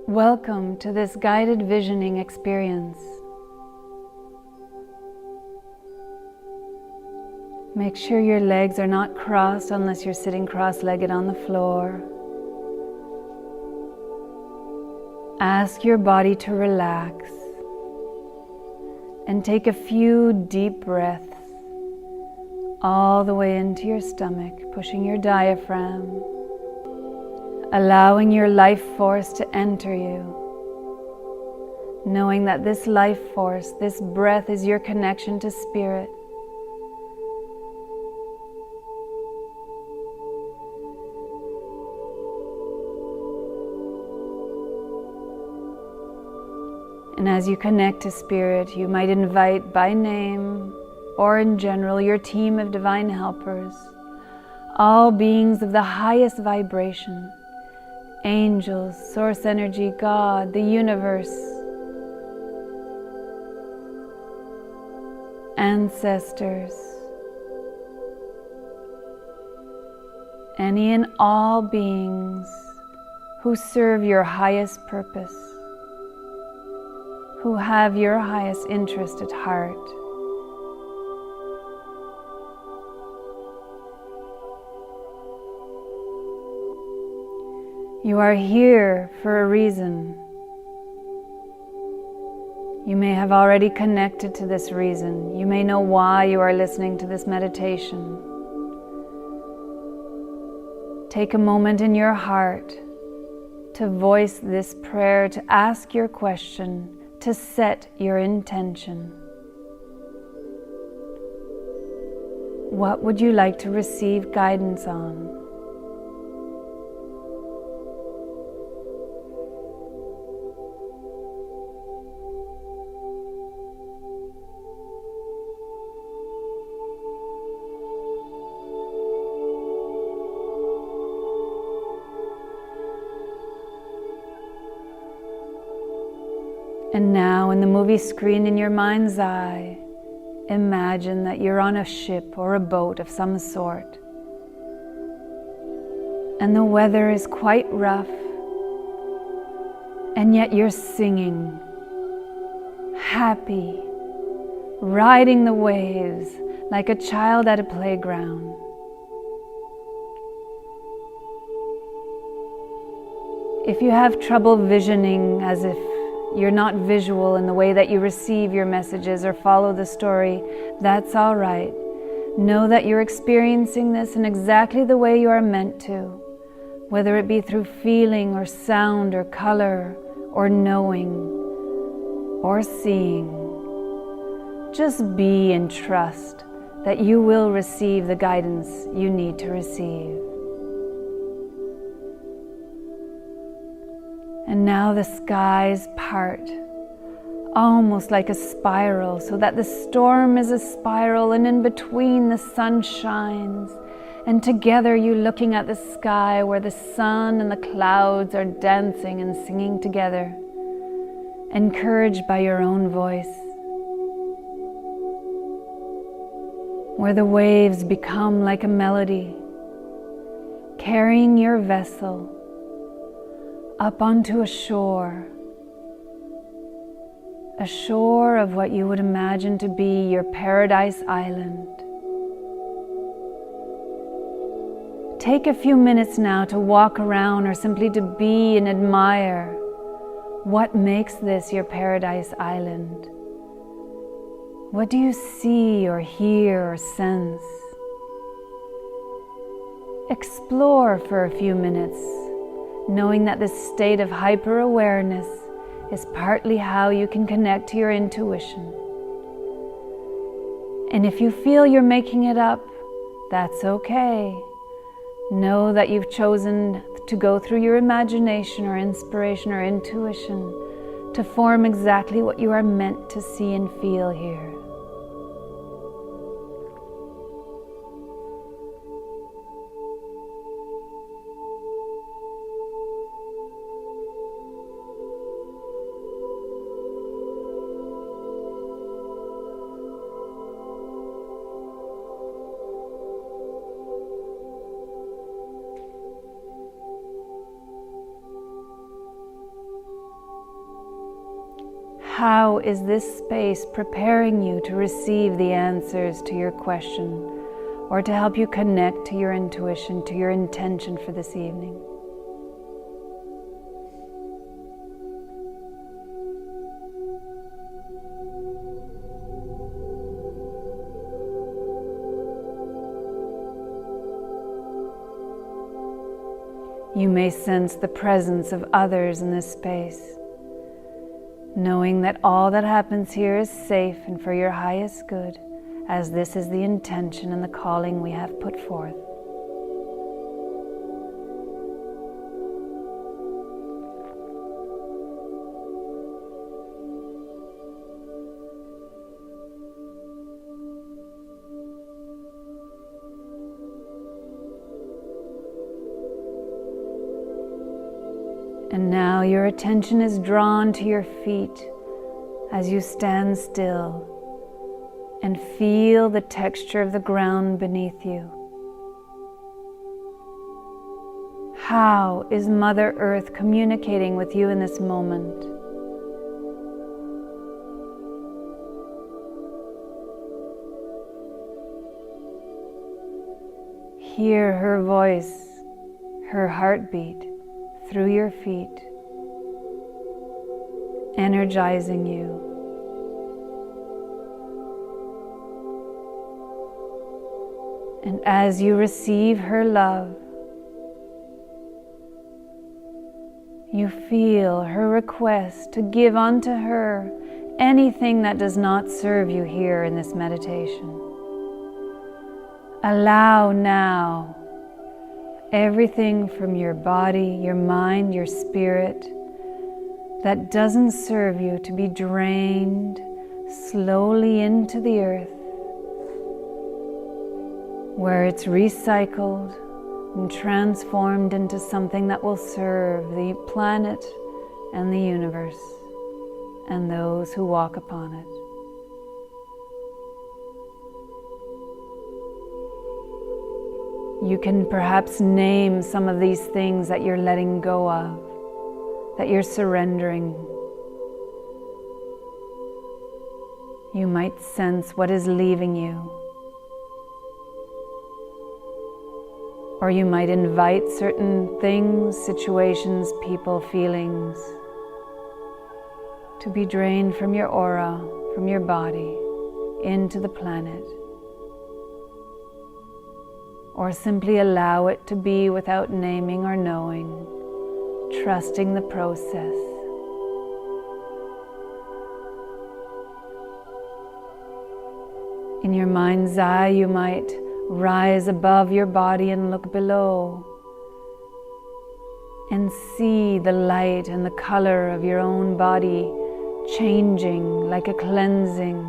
Welcome to this guided visioning experience. Make sure your legs are not crossed unless you're sitting cross-legged on the floor. Ask your body to relax and take a few deep breaths all the way into your stomach, pushing your diaphragm, allowing your life force to enter you, knowing that this life force, this breath is your connection to spirit. And as you connect to spirit, you might invite by name or in general your team of divine helpers, all beings of the highest vibration, angels, source energy, God, the universe, ancestors, any and all beings who serve your highest purpose, who have your highest interest at heart. You are here for a reason. You may have already connected to this reason. You may know why you are listening to this meditation. Take a moment in your heart to voice this prayer, to ask your question, to set your intention. What would you like to receive guidance on? And now, in the movie screen in your mind's eye, imagine that you're on a ship or a boat of some sort. And the weather is quite rough, and yet you're singing, happy, riding the waves like a child at a playground. If you have trouble visioning, as if you're not visual in the way that you receive your messages or follow the story, that's all right. Know that you're experiencing this in exactly the way you are meant to, whether it be through feeling or sound or color or knowing or seeing. Just be and trust that you will receive the guidance you need to receive. And now the skies part, almost like a spiral, so that the storm is a spiral, and in between the sun shines. And together you looking at the sky where the sun and the clouds are dancing and singing together, encouraged by your own voice. Where the waves become like a melody, carrying your vessel up onto a shore of what you would imagine to be your paradise island. Take a few minutes now to walk around or simply to be and admire what makes this your paradise island. What do you see or hear or sense? Explore for a few minutes, knowing that this state of hyper-awareness is partly how you can connect to your intuition. And if you feel you're making it up, that's okay. Know that you've chosen to go through your imagination or inspiration or intuition to form exactly what you are meant to see and feel here. How is this space preparing you to receive the answers to your question, or to help you connect to your intuition, to your intention for this evening? You may sense the presence of others in this space, knowing that all that happens here is safe and for your highest good, as this is the intention and the calling we have put forth. And now your attention is drawn to your feet as you stand still and feel the texture of the ground beneath you. How is Mother Earth communicating with you in this moment? Hear her voice, her heartbeat through your feet, energizing you. And as you receive her love, you feel her request to give unto her anything that does not serve you here in this meditation. Allow now everything from your body, your mind, your spirit that doesn't serve you to be drained slowly into the earth, where it's recycled and transformed into something that will serve the planet and the universe and those who walk upon it. You can perhaps name some of these things that you're letting go of, that you're surrendering. You might sense what is leaving you. Or you might invite certain things, situations, people, feelings to be drained from your aura, from your body, into the planet. Or simply allow it to be without naming or knowing, trusting the process. In your mind's eye, you might rise above your body and look below and see the light and the color of your own body changing like a cleansing,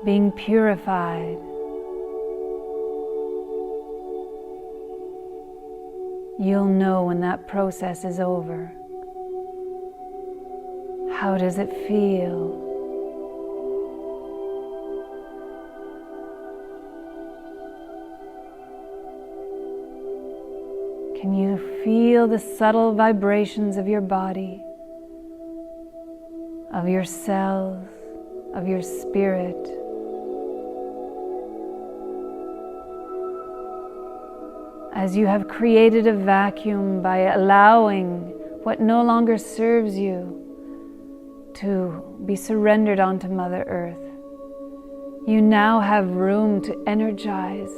being purified. You'll know when that process is over. How does it feel? Can you feel the subtle vibrations of your body, of your cells, of your spirit? As you have created a vacuum by allowing what no longer serves you to be surrendered onto Mother Earth, you now have room to energize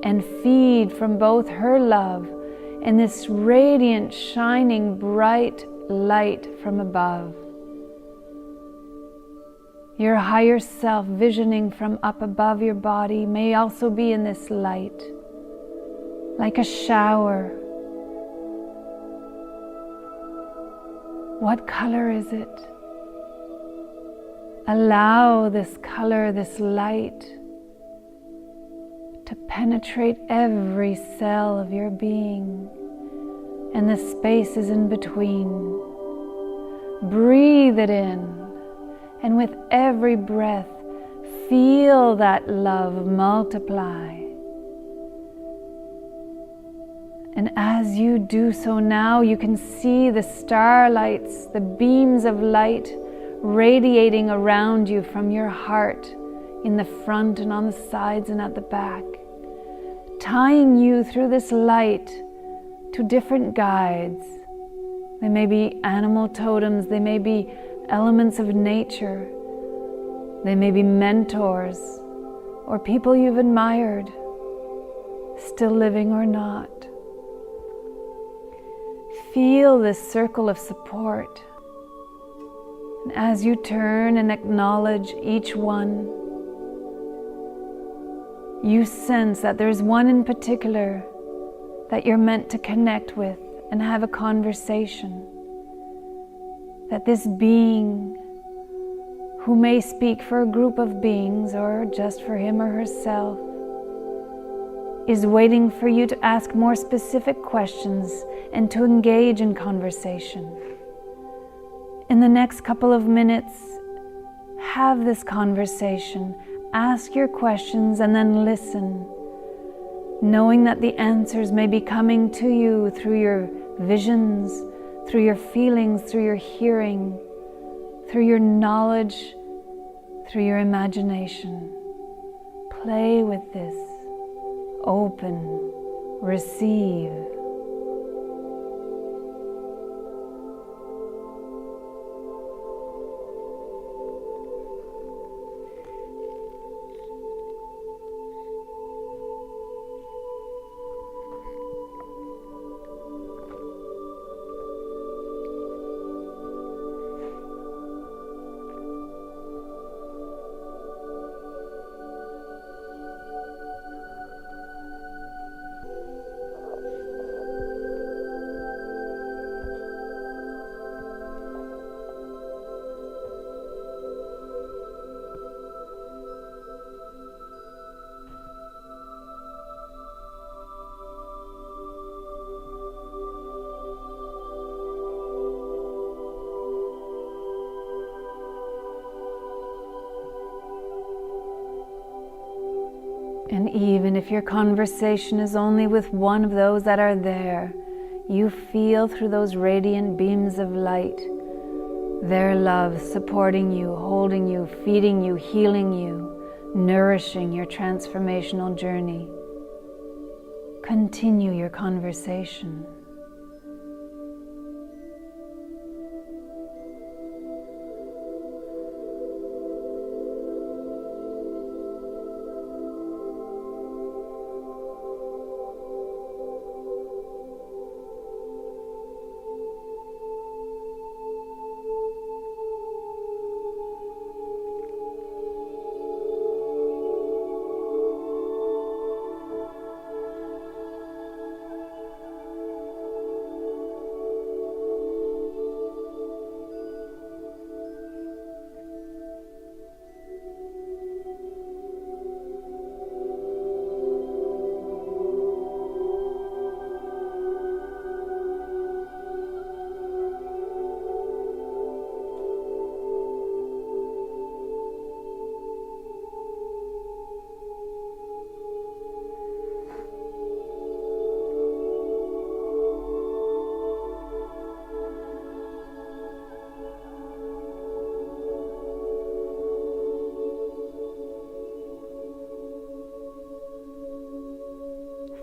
and feed from both her love and this radiant, shining, bright light from above. Your higher self visioning from up above your body may also be in this light, like a shower. What color is it? Allow this color, this light, to penetrate every cell of your being and the spaces in between. Breathe it in, and with every breath, feel that love multiply. And as you do so now, you can see the starlights, the beams of light radiating around you from your heart in the front and on the sides and at the back, tying you through this light to different guides. They may be animal totems, they may be elements of nature, they may be mentors or people you've admired, still living or not. Feel this circle of support. And as you turn and acknowledge each one, you sense that there's one in particular that you're meant to connect with and have a conversation. That this being, who may speak for a group of beings or just for him or herself, is waiting for you to ask more specific questions and to engage in conversation. In the next couple of minutes, have this conversation, ask your questions, and then listen, knowing that the answers may be coming to you through your visions, through your feelings, through your hearing, through your knowledge, through your imagination. Play with this. Open, receive. And even if your conversation is only with one of those that are there, you feel through those radiant beams of light their love supporting you, holding you, feeding you, healing you, nourishing your transformational journey. Continue your conversation.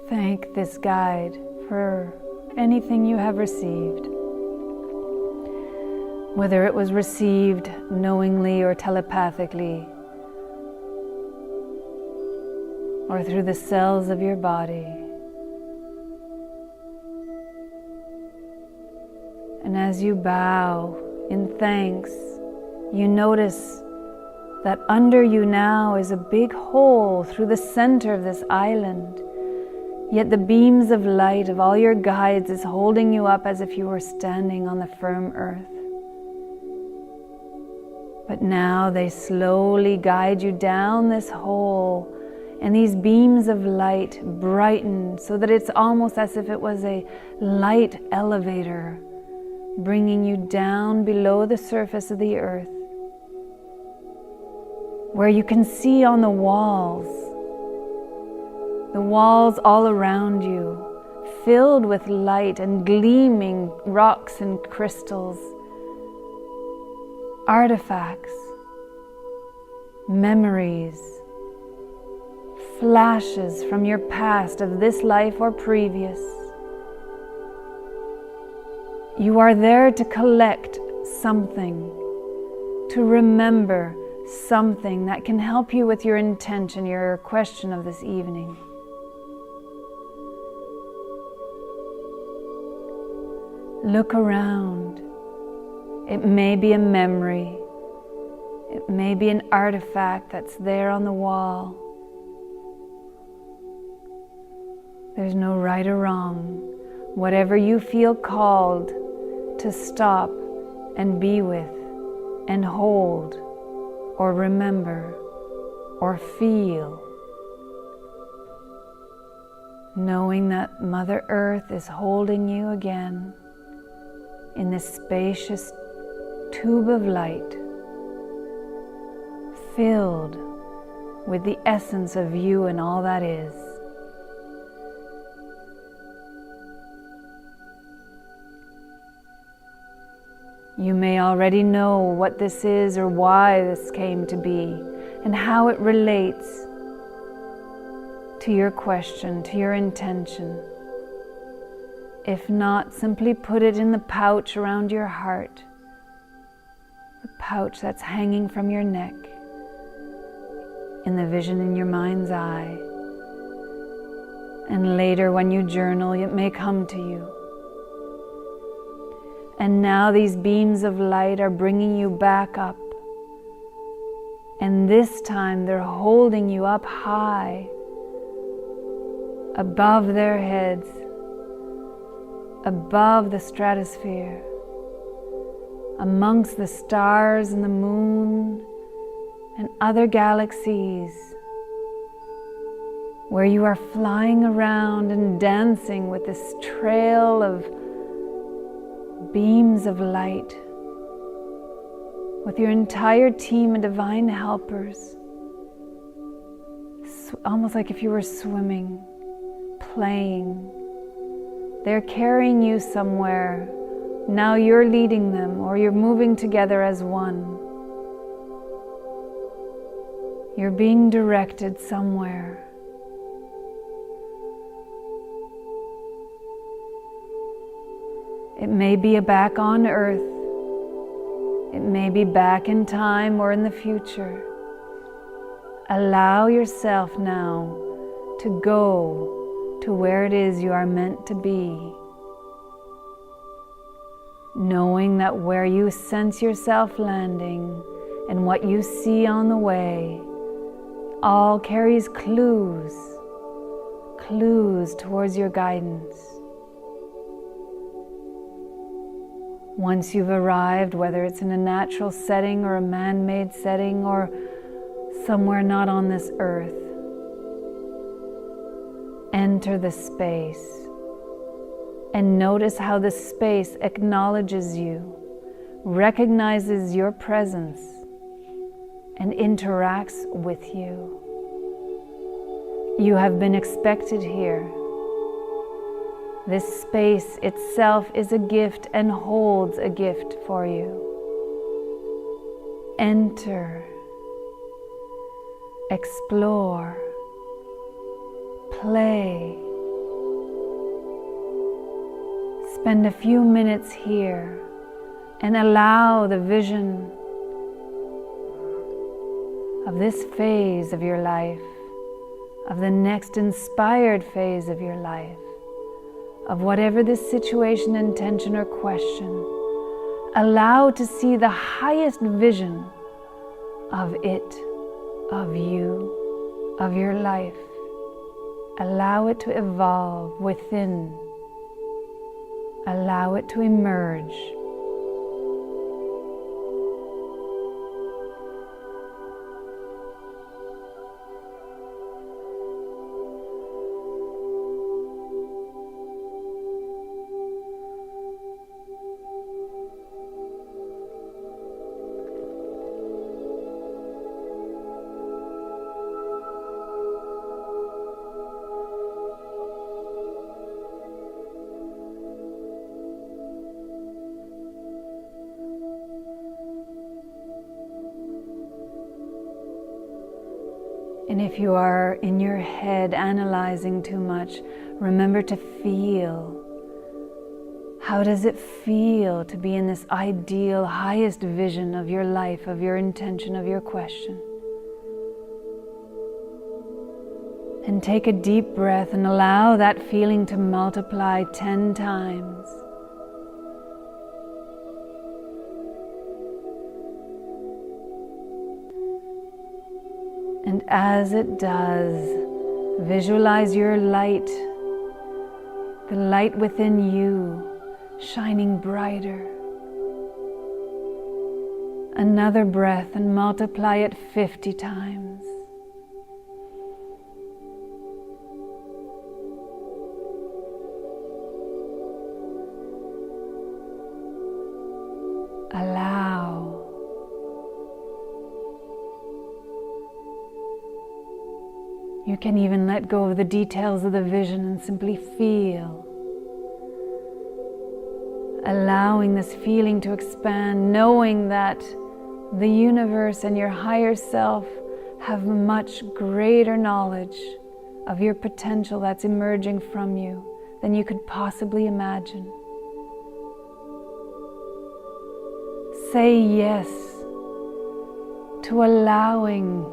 Thank this guide for anything you have received. Whether it was received knowingly or telepathically, or through the cells of your body. And as you bow in thanks, you notice that under you now is a big hole through the center of this island. Yet the beams of light of all your guides is holding you up as if you were standing on the firm earth. But now they slowly guide you down this hole, and these beams of light brighten so that it's almost as if it was a light elevator bringing you down below the surface of the earth, where you can see on the walls all around you, filled with light and gleaming rocks and crystals, artifacts, memories, flashes from your past of this life or previous. You are there to collect something, to remember something that can help you with your intention, your question of this evening. Look around. It may be a memory. It may be an artifact that's there on the wall. There's no right or wrong. Whatever you feel called to stop and be with and hold or remember or feel, knowing that Mother Earth is holding you again in this spacious tube of light, filled with the essence of you and all that is. You may already know what this is or why this came to be and how it relates to your question, to your intention. If not, simply put it in the pouch around your heart, the pouch that's hanging from your neck, in the vision in your mind's eye. And later when you journal, it may come to you. And now these beams of light are bringing you back up. And this time they're holding you up high, above their heads, above the stratosphere, amongst the stars and the moon and other galaxies, where you are flying around and dancing with this trail of beams of light, with your entire team of divine helpers, almost like if you were swimming, playing. They're carrying you somewhere. Now you're leading them, or you're moving together as one. You're being directed somewhere. It may be back on earth. It may be back in time or in the future. Allow yourself now to go to where it is you are meant to be, knowing that where you sense yourself landing and what you see on the way all carries clues towards your guidance. Once you've arrived, whether it's in a natural setting or a man-made setting or somewhere not on this earth, enter the space and notice how the space acknowledges you, recognizes your presence, and interacts with you. You have been expected here. This space itself is a gift and holds a gift for you. Enter, explore, play. Spend a few minutes here and allow the vision of this phase of your life, of the next inspired phase of your life, of whatever this situation, intention, or question. Allow to see the highest vision of it, of you, of your life. Allow it to evolve within. Allow it to emerge. And if you are in your head analyzing too much, remember to feel. How does it feel to be in this ideal, highest vision of your life, of your intention, of your question? And take a deep breath and allow that feeling to multiply 10 times. And as it does, visualize your light, the light within you, shining brighter. Another breath and multiply it 50 times. Allow. You can even let go of the details of the vision and simply feel. Allowing this feeling to expand, knowing that the universe and your higher self have much greater knowledge of your potential that's emerging from you than you could possibly imagine. Say yes to allowing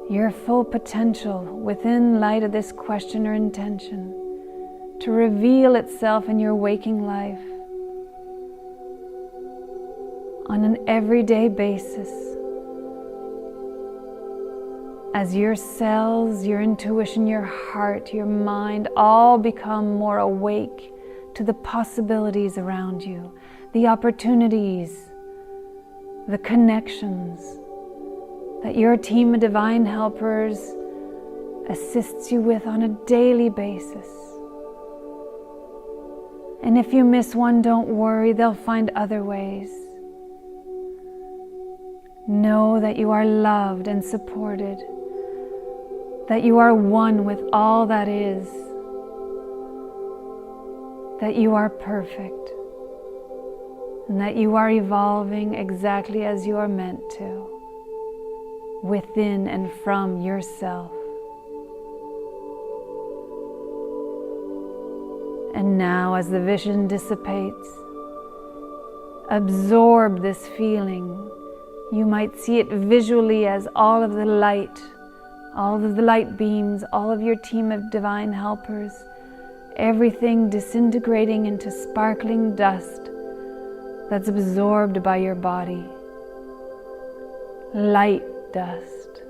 your full potential within light of this question or intention to reveal itself in your waking life on an everyday basis as your cells, your intuition, your heart, your mind all become more awake to the possibilities around you, the opportunities, the connections that your team of divine helpers assists you with on a daily basis. And if you miss one, don't worry, they'll find other ways. Know that you are loved and supported, that you are one with all that is, that you are perfect, and that you are evolving exactly as you are meant to, within and from yourself. And now, as the vision dissipates, absorb this feeling. You might see it visually as all of the light beams, all of your team of divine helpers, everything disintegrating into sparkling dust that's absorbed by your body. Light dust,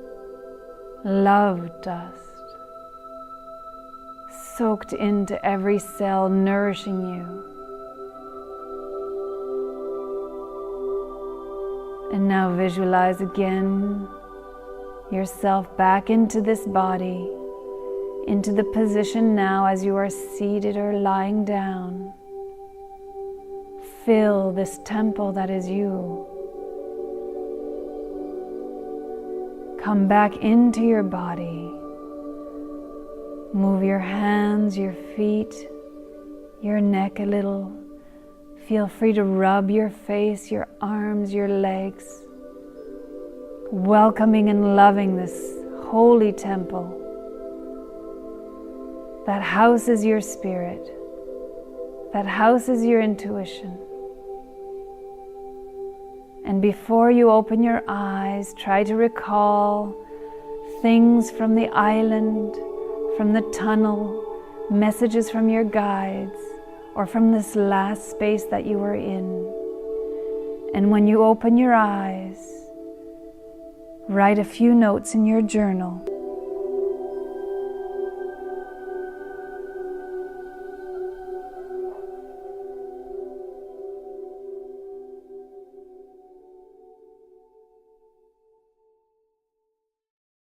love dust, soaked into every cell, nourishing you. And now visualize again yourself back into this body, into the position now as you are seated or lying down. Fill this temple that is you. Come back into your body. Move your hands, your feet, your neck a little. Feel free to rub your face, your arms, your legs, welcoming and loving this holy temple that houses your spirit, that houses your intuition. And before you open your eyes, try to recall things from the island, from the tunnel, messages from your guides, or from this last space that you were in. And when you open your eyes, write a few notes in your journal